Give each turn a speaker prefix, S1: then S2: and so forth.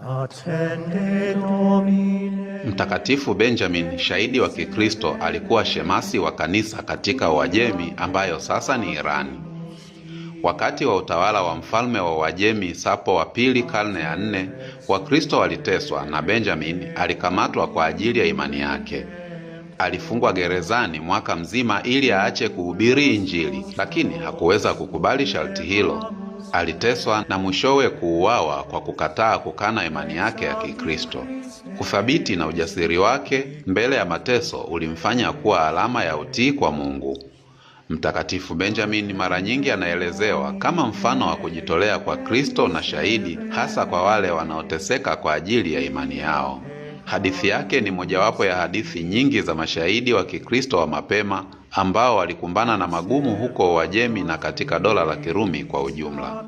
S1: Attende Domine.
S2: Mtakatifu Benjamin, shahidi wa Kikristo, alikuwa shemasi wa kanisa katika Uajemi ambayo sasa ni Irani. Wakati wa utawala wa mfalme wa Uajemi Sapo wa pili karne ya 4, Wakristo waliteswa na Benjamin alikamatwa kwa ajili ya imani yake. Alifungwa gerezani mwaka mzima ili aache kuhubiri Injili, lakini hakuweza kukubali sharti hilo. Aliteswa na mwishowe kuuawa kwa kukataa kukana imani yake ya Kikristo. Uthabiti na ujasiri wake mbele ya mateso ulimfanya kuwa alama ya utii kwa Mungu. Mtakatifu Benjamin mara nyingi anaelezewa kama mfano wa kujitolea kwa Kristo na shahidi, hasa kwa wale wanaoteseka kwa ajili ya imani yao. Hadithi yake ni mojawapo ya hadithi nyingi za mashahidi wa Kikristo wa mapema ambao walikumbana na magumu huko Uajemi na katika dola la Kirumi kwa ujumla.